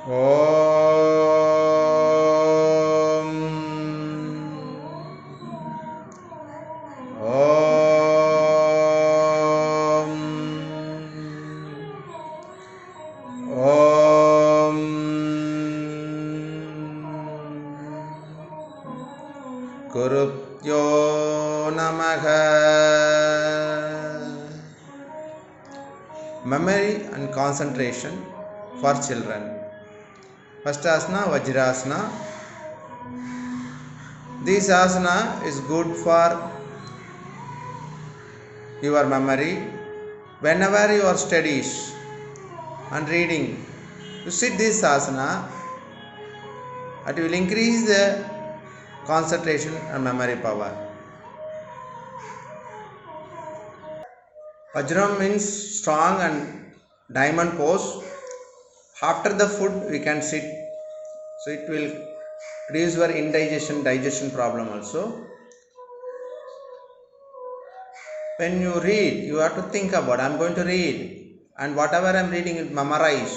Om. Om. Om. Gurubhyo Namaha. Memory and concentration for children. First asana, Vajrasana. This asana is good for your memory. Whenever you are studies and reading, you sit this asana, it will increase the concentration and memory power. Vajram means strong and diamond pose. After the food we can sit, so it will reduce your digestion problem also. When you read, you have to think about, I am going to read, and whatever I am reading it memorize.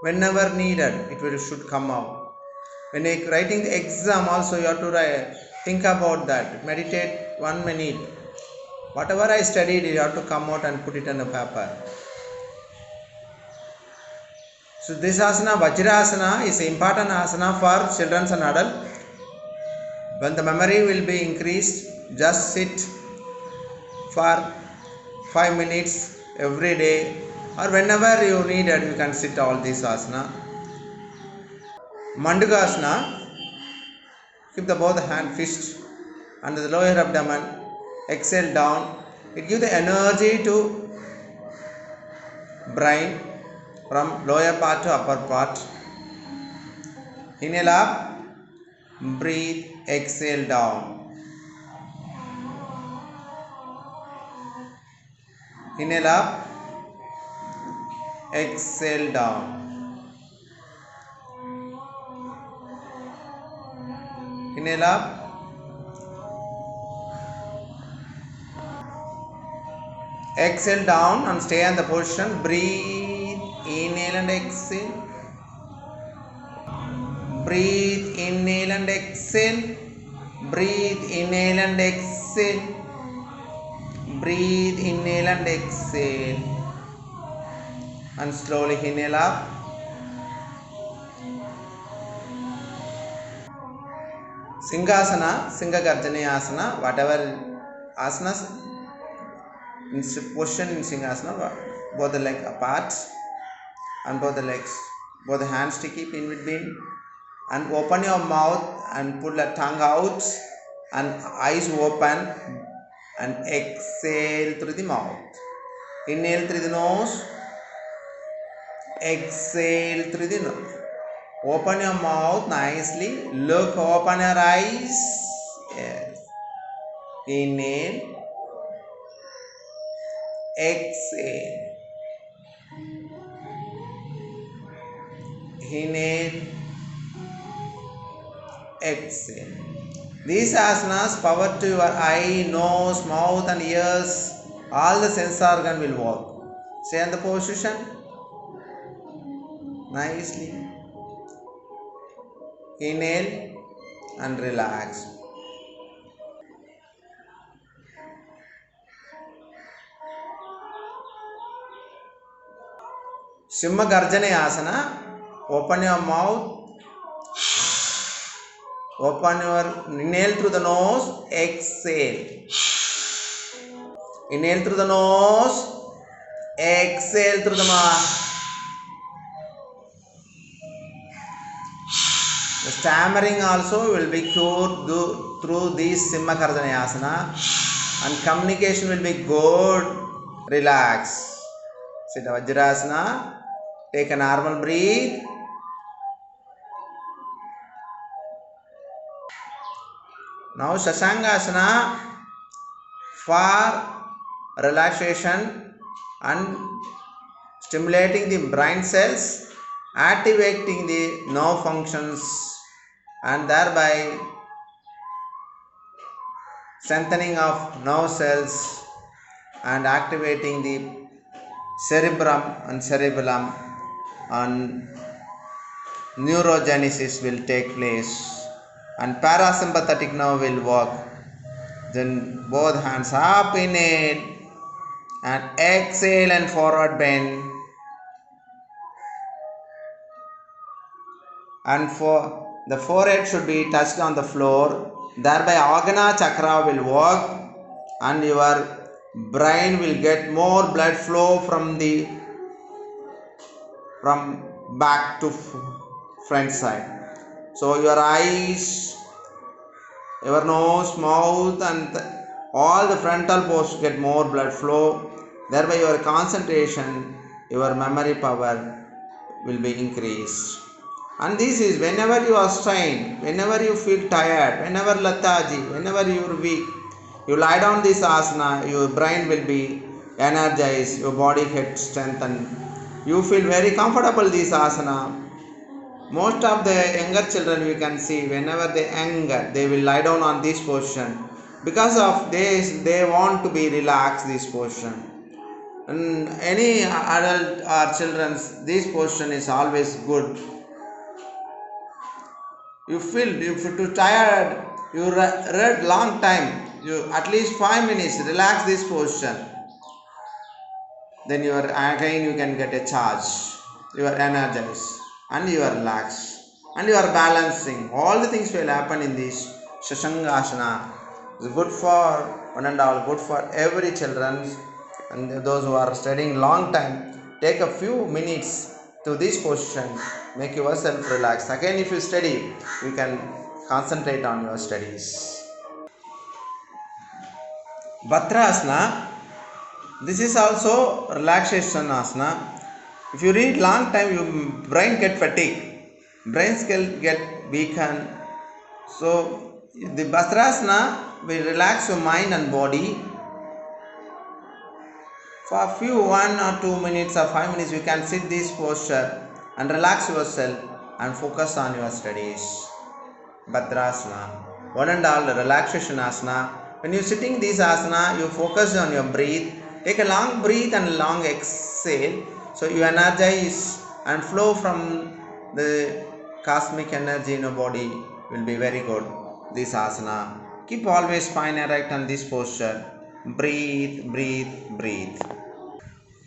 Whenever needed, it should come out. When you are writing the exam also, you have to think about that, meditate 1 minute. Whatever I studied, you have to come out and put it on a paper. So this asana, Vajrasana, is an important asana for children and adults. When the memory will be increased, just sit for 5 minutes every day, or whenever you need it, you can sit all this asana. Mandukasana, keep the both hand fist under the lower abdomen, exhale down. It gives the energy to brain from lower part to upper part. Inhale up, breathe, exhale down. Inhale up, exhale down. Inhale up, exhale down and stay on the position. Breathe, inhale and exhale. Breathe, inhale and exhale. Breathe, inhale and exhale. Breathe, inhale and exhale. And slowly inhale up. Singhasana, Singha Garjani Asana, whatever asanas in position in Singhasana, both the legs apart and both the legs, both the hands to keep in between, and open your mouth and pull the tongue out and eyes open and exhale through the mouth. Inhale through the nose, exhale through the nose. Open your mouth nicely, look, open your eyes. Yes. Inhale, exhale. Inhale, exhale. These asanas power to your eye, nose, mouth and ears. All the sense organ will work. Stay in the position nicely. Inhale and relax. Simha Garjana Asana. Open your mouth. Open your inhale through the nose. Exhale. Inhale through the nose. Exhale through the mouth. The stammering also will be cured through this Simha Garjana Asana, and communication will be good. Relax. Sit Vajrasana. Take a normal breath. Now Shashangasana for relaxation and stimulating the brain cells, activating the nerve functions, and thereby strengthening of nerve cells and activating the cerebrum and cerebellum and neurogenesis will take place and parasympathetic nerve will work. Then both hands up, inhale and exhale and forward bend. And for the forehead should be touched on the floor. Thereby Agna chakra will work and your brain will get more blood flow from back to front side. So your eyes, your nose, mouth and all the frontal posts get more blood flow. Thereby your concentration, your memory power will be increased. And this is whenever you are strained, whenever you feel tired, whenever lethargy, whenever you are weak, you lie down this asana, your brain will be energized, your body gets strengthened. You feel very comfortable this asana. Most of the younger children we can see, whenever they anger, they will lie down on this position. Because of this, they want to be relaxed this position. And any adult or children's, this position is always good. You feel if you too tired, you read long time, you at least 5 minutes relax this position, then you are again you can get a charge, you are energized and you are relaxed and you are balancing. All the things will happen in this Shashangasana. It's good for one and all, good for every children and those who are studying long time. Take a few minutes to this position, make yourself relaxed. Again, if you study, you can concentrate on your studies. Badrasana, this is also relaxation asana. If you read long time, your brain get fatigued, brain skill get weakened. So the Badrasana will relax your mind and body. For a few 1 or 2 minutes or 5 minutes, you can sit this posture and relax yourself and focus on your studies. Badrasana, one and all relaxation asana. When you are sitting this asana, you focus on your breath. Take a long breath and long exhale. So you energize and flow from the cosmic energy in your body will be very good. This asana. Keep always spine erect on this posture. Breathe, breathe, breathe.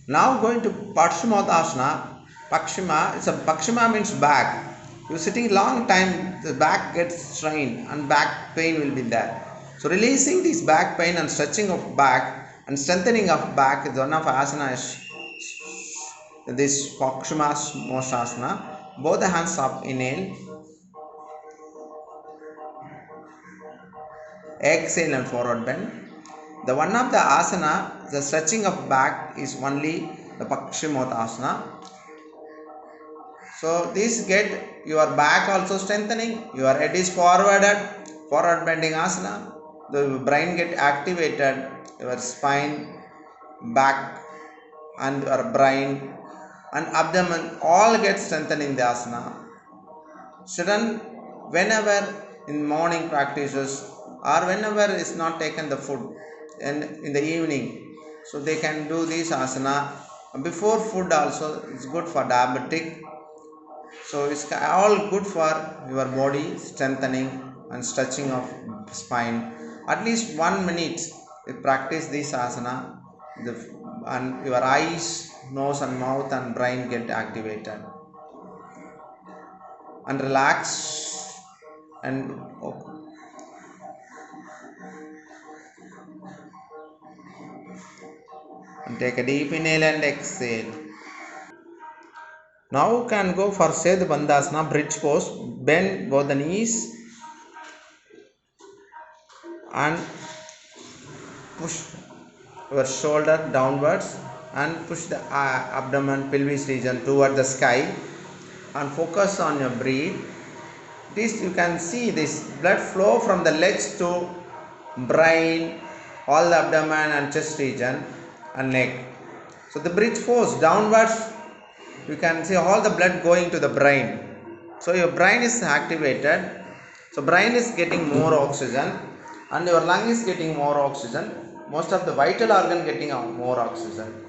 Now going to Paschimottanasana. Pakshima means back. You sitting long time, the back gets strained and back pain will be there. So releasing this back pain and stretching of back and strengthening of back is one of asana. This Pakshimottanasana. Both the hands up, inhale, exhale and forward bend. The one of the asana, the stretching of back is only the Pakshimottanasana. So this get your back also strengthening, your head is forward bending asana, the brain get activated, your spine, back and your brain and abdomen all get strengthened in the asana. Children, whenever in morning practices or whenever is not taken the food and in the evening, so they can do this asana. Before food also, it's good for diabetic. So it's all good for your body strengthening and stretching of spine. At least 1 minute you practice this asana, and your eyes, nose and mouth and brain get activated and relax and take a deep inhale and exhale. Now you can go for Setu Bandhasana, bridge pose. Bend both the knees and push your shoulder downwards and push the abdomen, pelvis region toward the sky and focus on your breath. This you can see this blood flow from the legs to brain, all the abdomen and chest region and neck. So the bridge pose downwards, you can see all the blood going to the brain. So your brain is activated. So brain is getting more oxygen and your lung is getting more oxygen. Most of the vital organ getting more oxygen.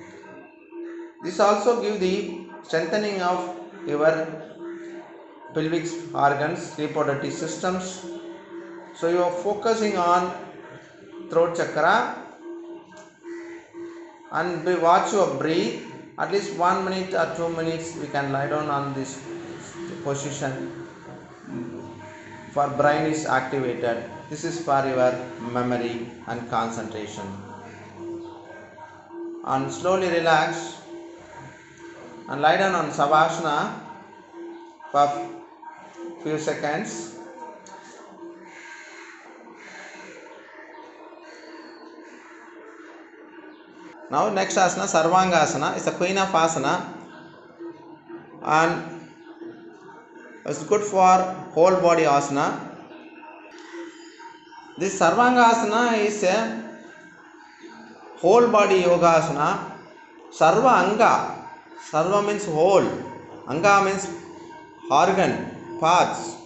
This also give the strengthening of your pelvic organs, reproductive systems. So you are focusing on throat chakra and watch your breathe. At least 1 minute or 2 minutes we can lie down on this position for brain is activated. This is for your memory and concentration. And slowly relax and lie down on Savasana for few seconds. Now next asana, Sarvangasana, is the queen of asana and it's good for whole body asana. This Sarvangasana is a whole body yoga asana. Sarva anga, sarva means whole, anga means organ, parts,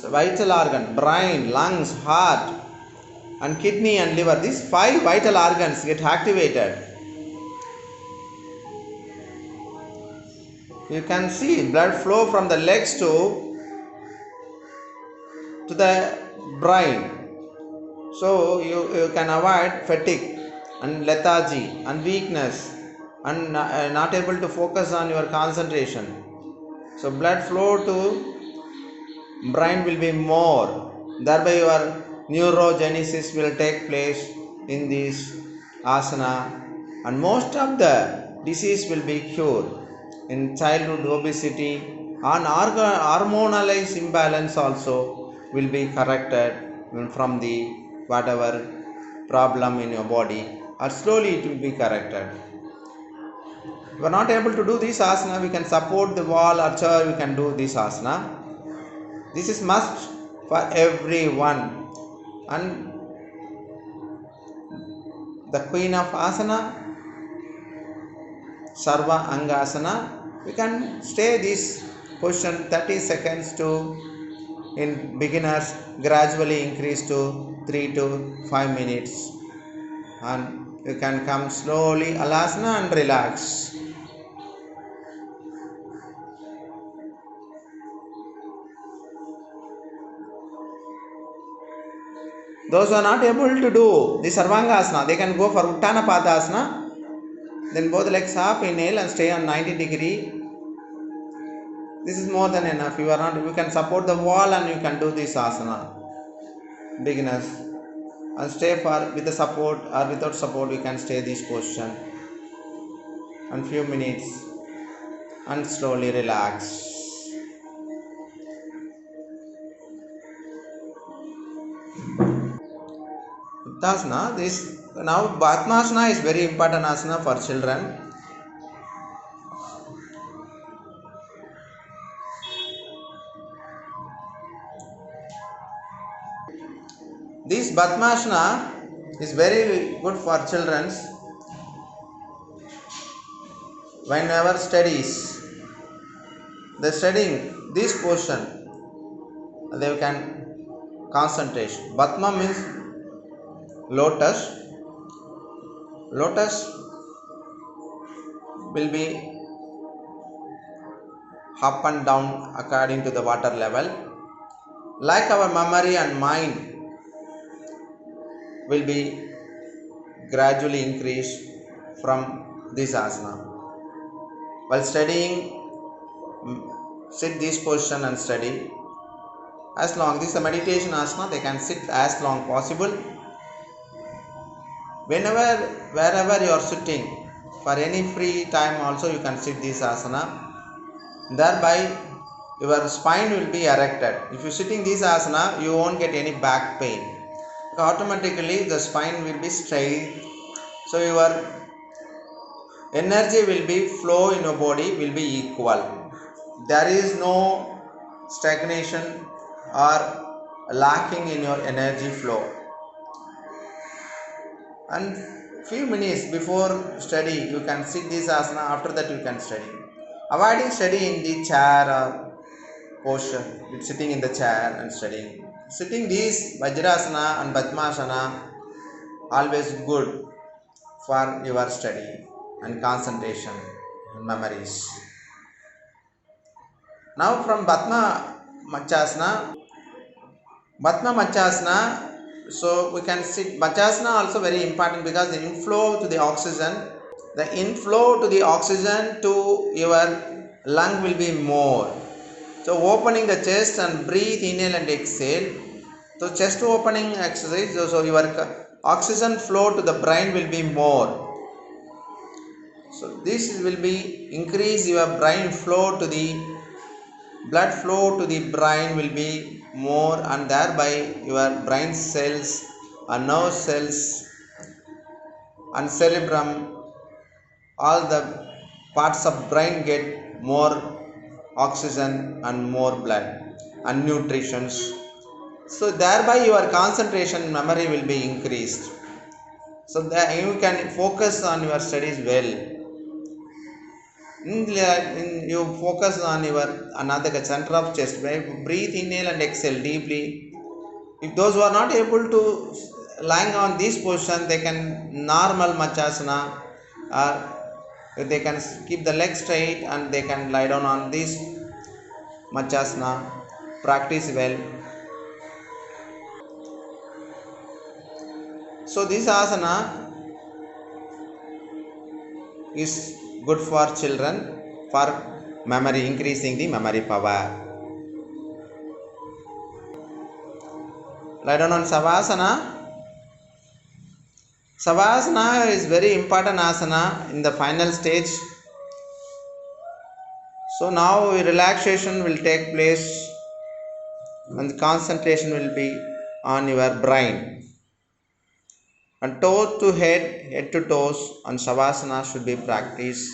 vital organ, brain, lungs, heart and kidney and liver. These 5 vital organs get activated. You can see blood flow from the legs to the brain. So you can avoid fatigue and lethargy and weakness and not able to focus on your concentration. So blood flow to brain will be more, thereby your neurogenesis will take place in this asana and most of the disease will be cured. In childhood obesity and hormonal imbalance also will be corrected from the whatever problem in your body, or slowly it will be corrected. If we are not able to do this asana, we can support the wall or chair, we can do this asana. This is must for everyone. And the queen of asana, Sarva Angasana, we can stay this position 30 seconds to, in beginners, gradually increase to 3 to 5 minutes and you can come slowly alasana and relax. Those who are not able to do the Sarvangasana, they can go for Uttana Padasana. Then both legs up, inhale and stay on 90 degree. This is more than enough. You are not, you can support the wall and you can do this asana. Beginners, and stay for with the support or without support, you can stay this position and few minutes and slowly relax. Uttasana, this now Padmasana is very important asana for children. This Padmasana is very good for children whenever studies. They studying this portion, they can concentrate. Padma means lotus. Lotus will be up and down according to the water level. Like our memory and mind will be gradually increased from this asana. While studying, sit this position and study as long. This is a meditation asana, they can sit as long possible. Wherever you are sitting, for any free time also you can sit this asana. Thereby your spine will be erected. If you sitting this asana, you won't get any back pain. Automatically the spine will be straight. So your energy will be flow in your body will be equal. There is no stagnation or lacking in your energy flow. And few minutes before study you can sit this asana. After that you can study. Avoiding study in the chair or posture, sitting in the chair and studying. Sitting these Vajrasana and Padmasana always good for your study and concentration and memories. Now from Machasana, so we can see Machasana also very important because the inflow to the oxygen, to your lung will be more. So opening the chest and breathe, inhale and exhale. So chest opening exercise, so your oxygen flow to the brain will be more. So this will be increase your brain flow to the blood flow to the brain will be more, and thereby your brain cells and nerve cells and cerebrum, all the parts of brain get more oxygen and more blood and nutritions. So thereby your concentration memory will be increased, so that you can focus on your studies well. You focus on your another center of chest, breathe, inhale and exhale deeply. If those who are not able to lying on this position, they can normal Machasana, or they can keep the legs straight and they can lie down on this Machasana, practice well. So this asana is good for children for memory, increasing the memory power. Lie down on Savasana. Savasana is very important asana in the final stage. So now relaxation will take place and concentration will be on your brain. And toe to head to toes on Savasana should be practiced.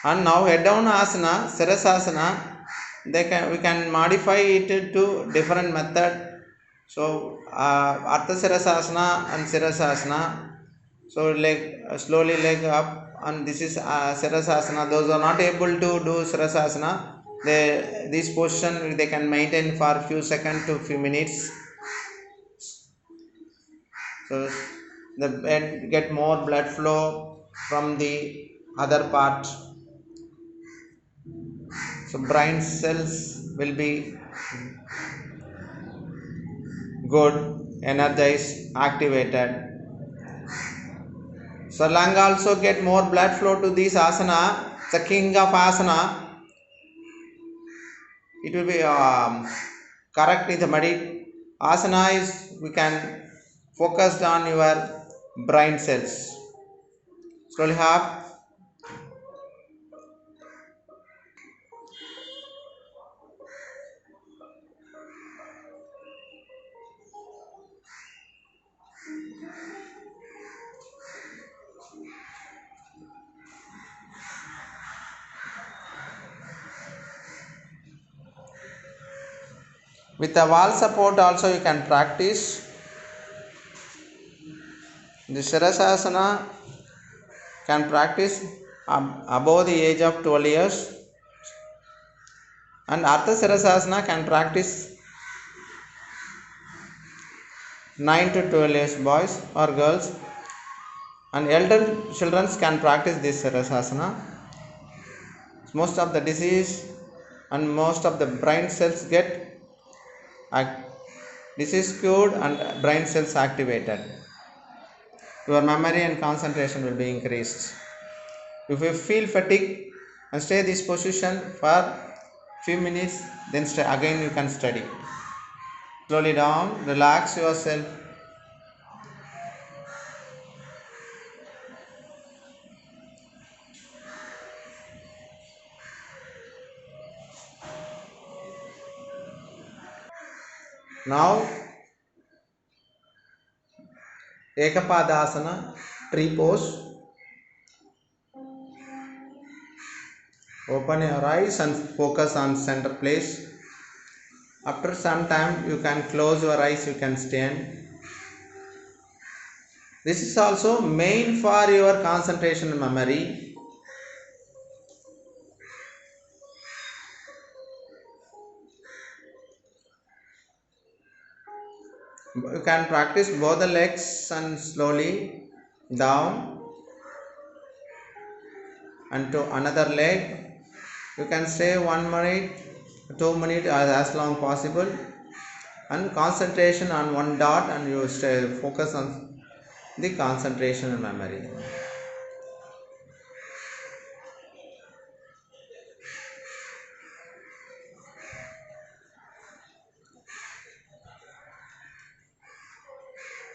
And now head down asana, Sirasasana, we can modify it to different method. So Ardha Sirasasana and Sirasasana. So slowly leg up, and this is Sirasasana. Those who are not able to do Sirasasana, this position they can maintain for few seconds to few minutes. So the bed get more blood flow from the other part. So brain cells will be good, energized, activated. So lung also get more blood flow to this asana. It's a king of asana. It will be correct in the asana is we can focus on your brain cells. Slowly up. With the wall support also you can practice. The Sirasasana can practice above the age of 12 years, and Ardha Sirasasana can practice 9 to 12 years boys or girls, and elder children can practice this Sirasasana. Most of the disease and most of the brain cells get disease cured and brain cells activated. Your memory and concentration will be increased. If you feel fatigue, and stay this position for few minutes, then again you can study. Slowly down, relax yourself. Now Ekapadasana, tree pose. Open your eyes and focus on center place. After some time you can close your eyes, you can stand. This is also main for your concentration and memory. You can practice both the legs and slowly down. and to another leg. You can stay 1 minute, 2 minutes as long possible, and concentration on one dot, and you stay focus on the concentration and memory.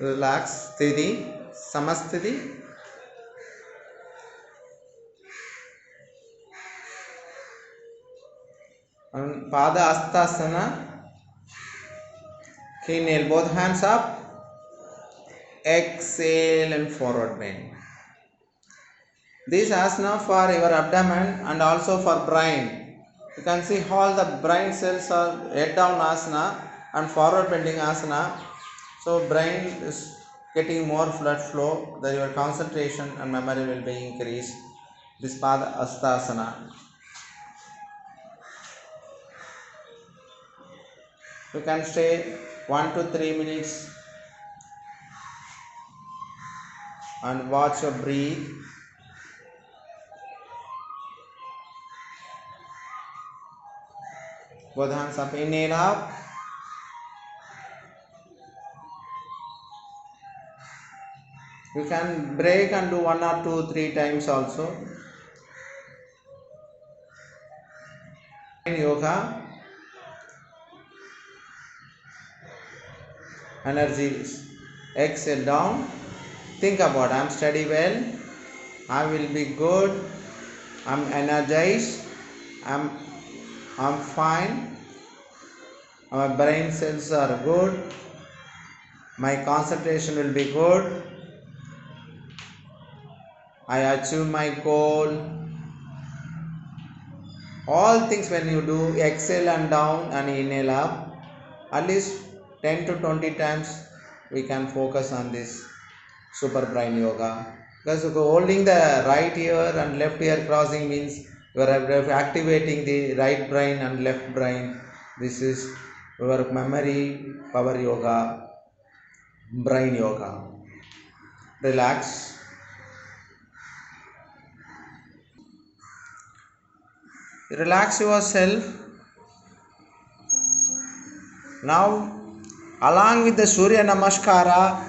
Relax sthiti, samasthiti. And Pada Astasana. Inhale, both hands up. Exhale and forward bend. This asana for your abdomen and also for brain. You can see all the brain cells are head down asana and forward bending asana. So brain is getting more blood flow, that your concentration and memory will be increased. This Pada Astasana. You can stay 1 to 3 minutes and watch your breathe. Both hands up, inhale up. You can break and do 1 or 2, 3 times also. In yoga, energy exhale down. Think about, I'm steady well, I will be good, I'm energized, I'm fine, my brain cells are good, my concentration will be good, I achieve my goal. All things when you do exhale and down and inhale up, at least 10 to 20 times we can focus on this super brain yoga. Because holding the right ear and left ear crossing means you are activating the right brain and left brain. This is your memory power yoga, brain yoga. Relax. Relax yourself. Now, along with the Surya Namaskara,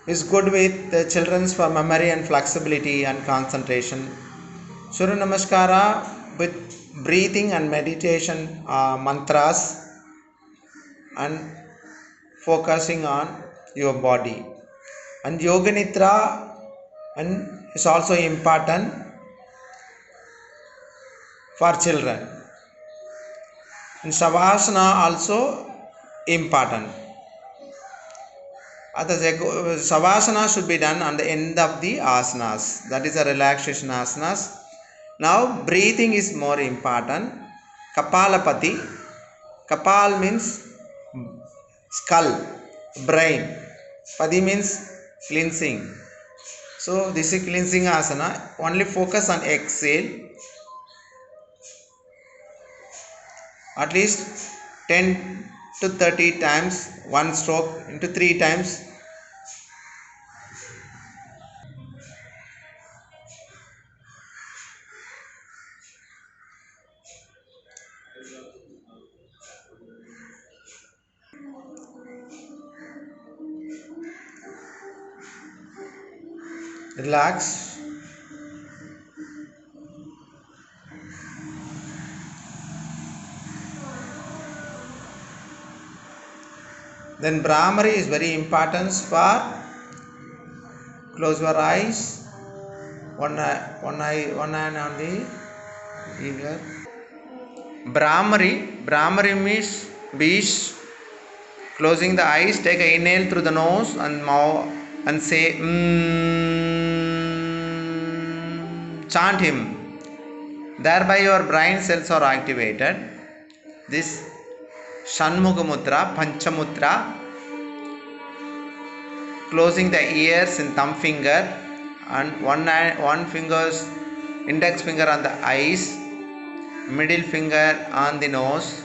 is good with the children's for memory and flexibility and concentration. Surya Namaskara with breathing and meditation mantras and focusing on your body. And Yoga Nidra and is also important for children. And Savasana also important. Savasana should be done on the end of the asanas. That is a relaxation asanas. Now breathing is more important. Kapalapati. Kapal means skull, brain. Padi means cleansing. So this is cleansing asana. Only focus on exhale. At least 10 to 30 times, one stroke into 3 times. Relax. Then Brahmari is very important for close your eyes. One hand on the ear. Brahmari means beast. Closing the eyes, take an inhale through the nose and mouth and say chant him. Thereby your brain cells are activated. This Shanmukha Mudra, Panchamutra, closing the ears in thumb finger and one finger's index finger on the eyes, middle finger on the nose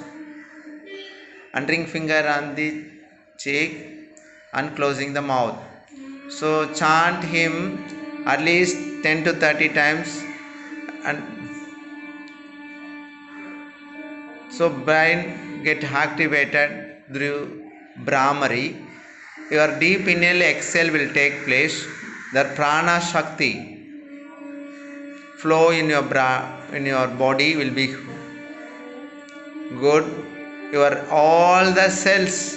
and ring finger on the cheek and closing the mouth. So chant him at least 10 to 30 times and so brain get activated through Brahmari. Your deep inhale exhale will take place. The prana shakti flow in your body will be good. Your all the cells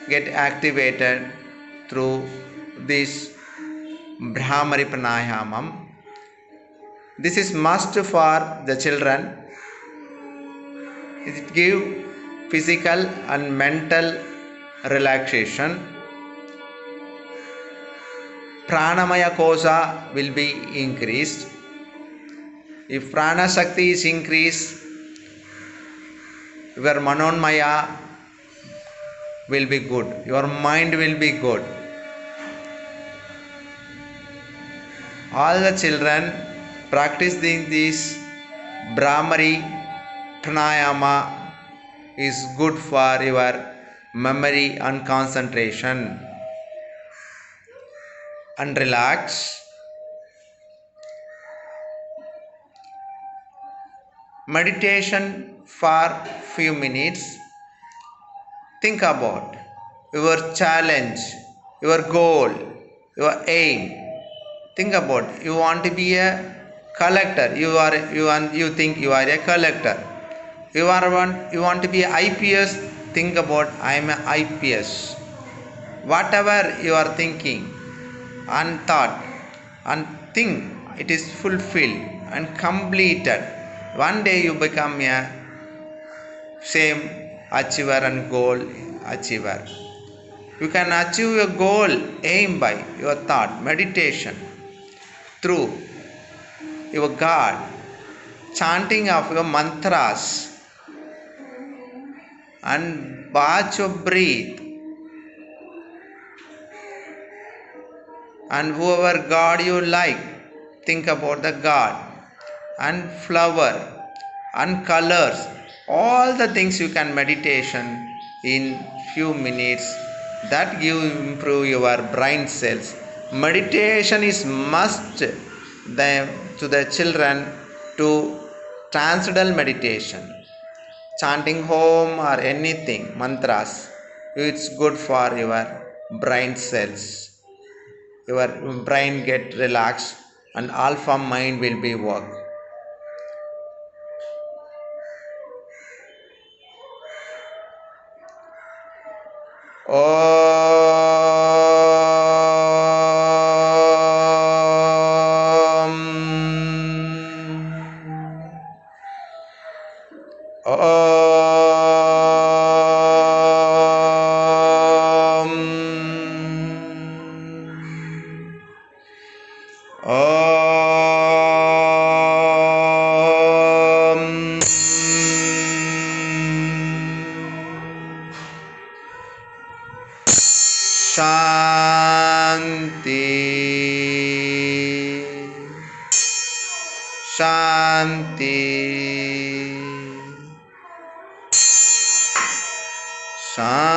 get activated through this Brahmari pranayamam. This is must for the children. It gives physical and mental relaxation. Pranamaya kosha will be increased. If prana shakti is increased, your manonmaya will be good. Your mind will be good. All the children practicing this Brahmari pranayama is good for your memory and concentration. And relax. Meditation for few minutes. Think about your challenge, your goal, your aim. Think about you want to be a collector. You think you are a collector. You want to be a IPS. Think about I am a IPS. Whatever you are thinking and thought and think, it is fulfilled and completed. One day you become a same achiever and goal achiever. You can achieve your goal aim by your thought, meditation, through your God, chanting of your mantras, and watch your breathe. And whoever God you like, think about the God, and flower and colors, all the things you can meditation in few minutes. That give improve your brain cells. Meditation is must to the children to transcendental meditation, chanting home or anything mantras. It's good for your brain cells. Your brain get relaxed and alpha mind will be work. Om. Om. Om. Shanti. Shanti. Shanti.